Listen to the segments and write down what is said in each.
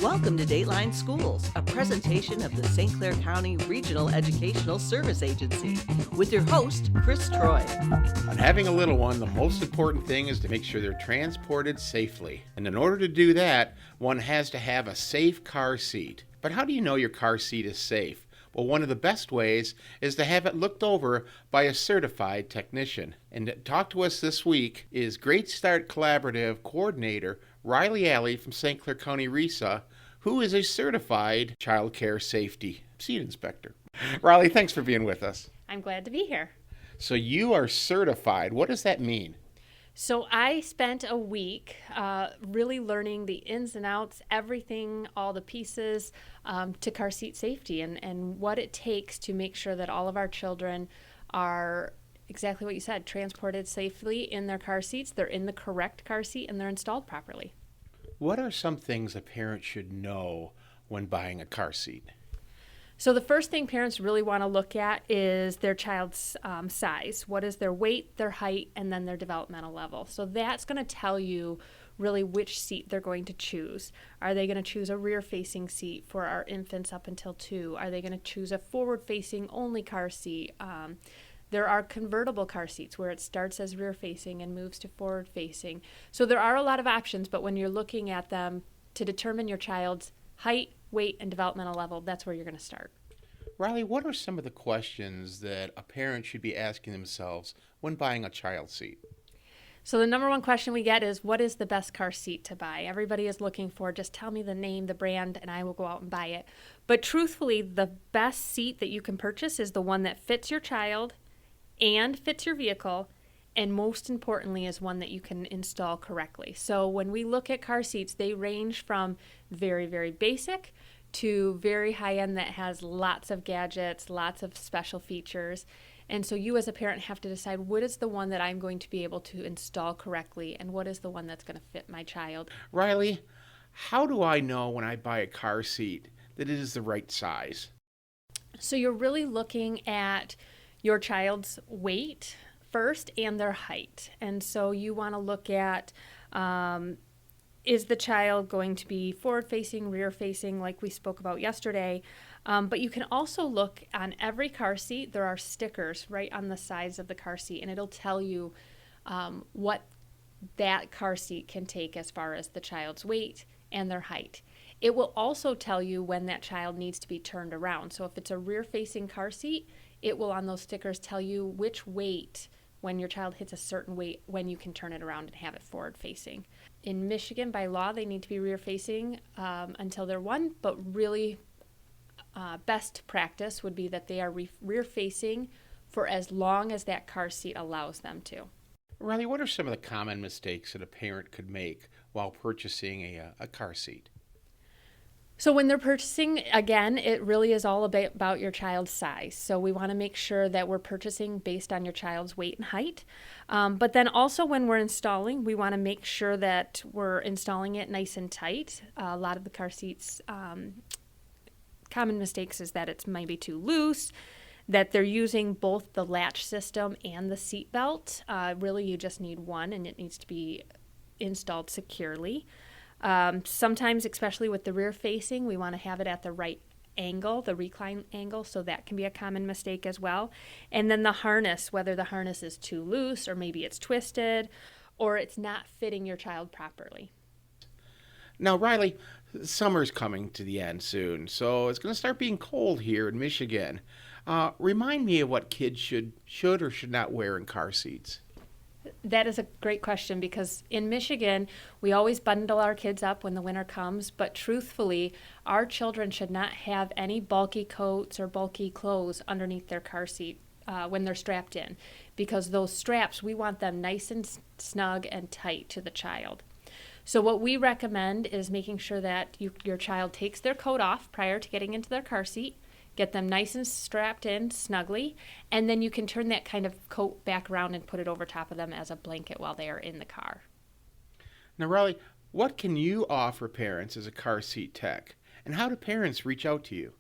Welcome to Dateline Schools, a presentation of the St. Clair County Regional Educational Service Agency, with your host, Chris Troy. On having a little one, the most important thing is to make sure they're transported safely. And in order to do that, one has to have a safe car seat. But how do you know your car seat is safe? Well, one of the best ways is to have it looked over by a certified technician. And to talk to us this week is Great Start Collaborative Coordinator Riley Alley from St. Clair County RESA, who is a certified child care safety seat inspector. Riley, thanks for being with us. I'm glad to be here. So you are certified. What does that mean? So I spent a week really learning the ins and outs, everything, all the pieces to car seat safety and what it takes to make sure that all of our children are exactly what you said, transported safely in their car seats, they're in the correct car seat, and they're installed properly. What are some things a parent should know when buying a car seat? So the first thing parents really want to look at is their child's size. What is their weight, their height, and then their developmental level. So that's going to tell you really which seat they're going to choose. Are they going to choose a rear-facing seat for our infants up until 2? Are they going to choose a forward-facing only car seat? There are convertible car seats where it starts as rear-facing and moves to forward-facing. So there are a lot of options, but when you're looking at them to determine your child's height, weight, and developmental level, that's where you're going to start. Riley, what are some of the questions that a parent should be asking themselves when buying a child seat? So the number one question we get is, what is the best car seat to buy? Everybody is looking for, just tell me the name, the brand, and I will go out and buy it. But truthfully, the best seat that you can purchase is the one that fits your child and fits your vehicle, and most importantly is one that you can install correctly. So when we look at car seats, they range from very, very basic to very high-end that has lots of gadgets, lots of special features. And so you as a parent have to decide what is the one that I'm going to be able to install correctly and what is the one that's going to fit my child. Riley, how do I know when I buy a car seat that it is the right size? So you're really looking at your child's weight first and their height. And so you want to look at is the child going to be forward-facing, rear-facing, like we spoke about yesterday? But you can also look on every car seat. There are stickers right on the sides of the car seat, and it'll tell you what that car seat can take as far as the child's weight and their height. It will also tell you when that child needs to be turned around. So if it's a rear-facing car seat, it will on those stickers tell you which weight, when your child hits a certain weight, when you can turn it around and have it forward-facing. In Michigan, by law, they need to be rear-facing until they're 1, but really best practice would be that they are rear-facing for as long as that car seat allows them to. Riley, what are some of the common mistakes that a parent could make while purchasing a car seat? So when they're purchasing, again, it really is all about your child's size. So we want to make sure that we're purchasing based on your child's weight and height. But then also when we're installing, we want to make sure that we're installing it nice and tight. A lot of the car seats, common mistakes is that it's maybe too loose, that they're using both the latch system and the seat belt. Really, you just need one, and it needs to be installed securely. Sometimes, especially with the rear facing, we want to have it at the right angle, the recline angle, so that can be a common mistake as well. And then the harness, whether the harness is too loose or maybe it's twisted or it's not fitting your child properly. Now, Riley, summer's coming to the end soon, so it's going to start being cold here in Michigan. Remind me of what kids should or should not wear in car seats. That is a great question because in Michigan, we always bundle our kids up when the winter comes, but truthfully, our children should not have any bulky coats or bulky clothes underneath their car seat when they're strapped in, because those straps, we want them nice and snug and tight to the child. So what we recommend is making sure that your child takes their coat off prior to getting into their car seat, get them nice and strapped in snugly, and then you can turn that kind of coat back around and put it over top of them as a blanket while they are in the car. Now, Riley, what can you offer parents as a car seat tech, and how do parents reach out to you?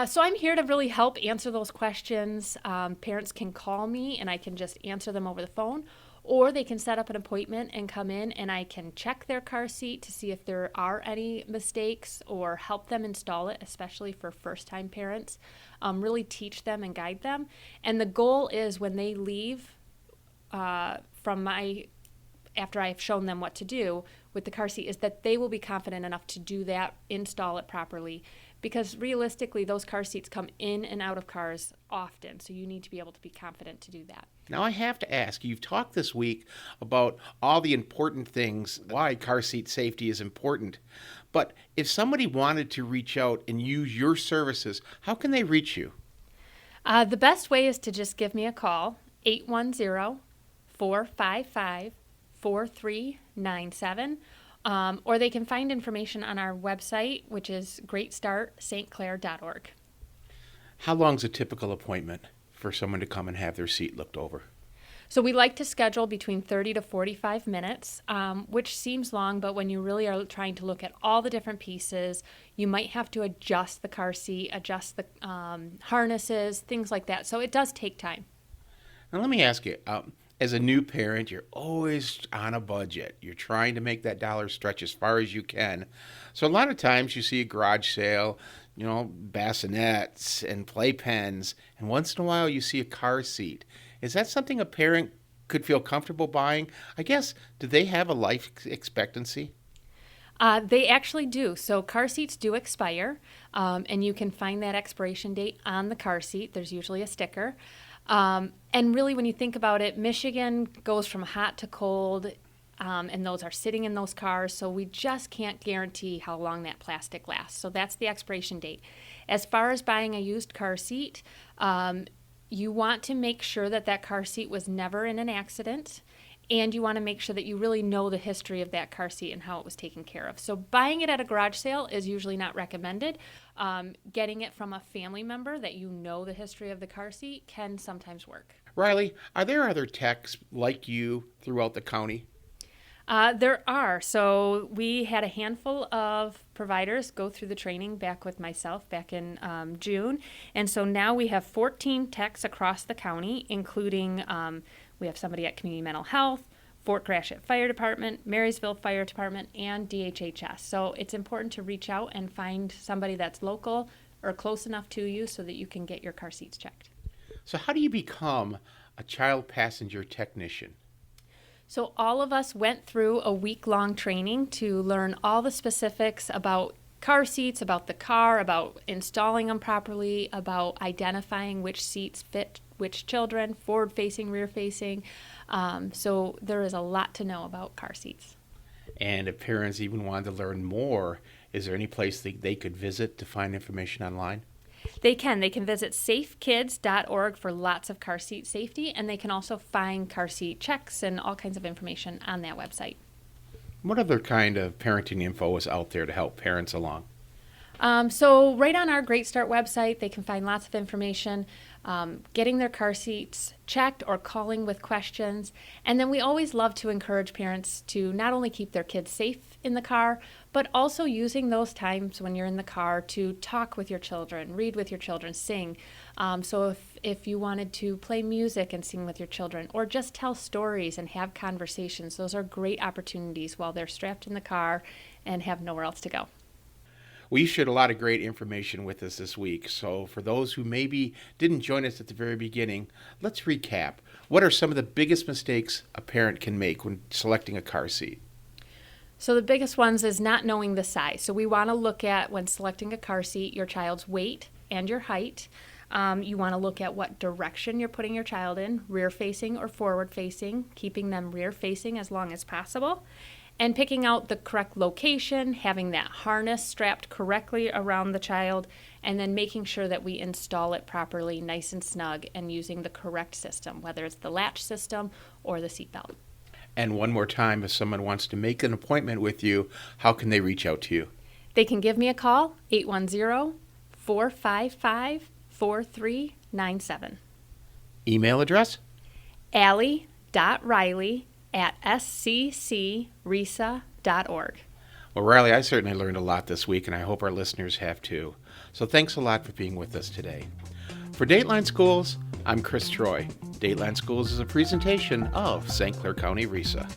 So I'm here to really help answer those questions. Parents can call me and I can just answer them over the phone, or they can set up an appointment and come in and I can check their car seat to see if there are any mistakes or help them install it, especially for first-time parents, really teach them and guide them. And the goal is when they leave after I've shown them what to do with the car seat, is that they will be confident enough to do that, install it properly. Because realistically, those car seats come in and out of cars often, so you need to be able to be confident to do that. Now, I have to ask, you've talked this week about all the important things, why car seat safety is important. But if somebody wanted to reach out and use your services, how can they reach you? The best way is to just give me a call, 810-455-4397. Or they can find information on our website, which is greatstartstclair.org. How long's a typical appointment for someone to come and have their seat looked over? So we like to schedule between 30 to 45 minutes, which seems long, but when you really are trying to look at all the different pieces, you might have to adjust the car seat, adjust the harnesses, things like that. So it does take time. Now, let me ask you, as a new parent, you're always on a budget. You're trying to make that dollar stretch as far as you can. So a lot of times you see a garage sale, bassinets and playpens, and once in a while you see a car seat. Is that something a parent could feel comfortable buying? I guess, do they have a life expectancy? They actually do. So car seats do expire, and you can find that expiration date on the car seat. There's usually a sticker. And really, when you think about it, Michigan goes from hot to cold, and those are sitting in those cars, so we just can't guarantee how long that plastic lasts. So that's the expiration date. As far as buying a used car seat, you want to make sure that that car seat was never in an accident, and you want to make sure that you really know the history of that car seat and how it was taken care of. So buying it at a garage sale is usually not recommended. Getting it from a family member that you know the history of the car seat can sometimes work. Riley, are there other techs like you throughout the county? There are. So we had a handful of providers go through the training back with myself back in June. And so now we have 14 techs across the county, including we have somebody at Community Mental Health, Fort Gratiot Fire Department, Marysville Fire Department, and DHHS. So it's important to reach out and find somebody that's local or close enough to you so that you can get your car seats checked. So how do you become a child passenger technician? So all of us went through a week-long training to learn all the specifics about car seats, about the car, about installing them properly, about identifying which seats fit which children, forward-facing, rear-facing. So there is a lot to know about car seats. And if parents even wanted to learn more, is there any place they could visit to find information online? They can. They can visit safekids.org for lots of car seat safety, and they can also find car seat checks and all kinds of information on that website. What other kind of parenting info is out there to help parents along? So right on our Great Start website, they can find lots of information, getting their car seats checked or calling with questions. And then we always love to encourage parents to not only keep their kids safe in the car, but also using those times when you're in the car to talk with your children, read with your children, sing. So if you wanted to play music and sing with your children, or just tell stories and have conversations, those are great opportunities while they're strapped in the car and have nowhere else to go. Well, you shared a lot of great information with us this week. So for those who maybe didn't join us at the very beginning, let's recap. What are some of the biggest mistakes a parent can make when selecting a car seat? So the biggest ones is not knowing the size. So we want to look at, when selecting a car seat, your child's weight and your height. You want to look at what direction you're putting your child in, rear-facing or forward-facing, keeping them rear-facing as long as possible. And picking out the correct location, having that harness strapped correctly around the child, and then making sure that we install it properly, nice and snug, and using the correct system, whether it's the latch system or the seatbelt. And one more time, if someone wants to make an appointment with you, how can they reach out to you? They can give me a call, 810-455-4397. Email address? Allie.Riley@SCCRESA.org. Well, Riley, I certainly learned a lot this week, and I hope our listeners have too. So thanks a lot for being with us today. For Dateline Schools, I'm Chris Troy. Dateline Schools is a presentation of St. Clair County RESA.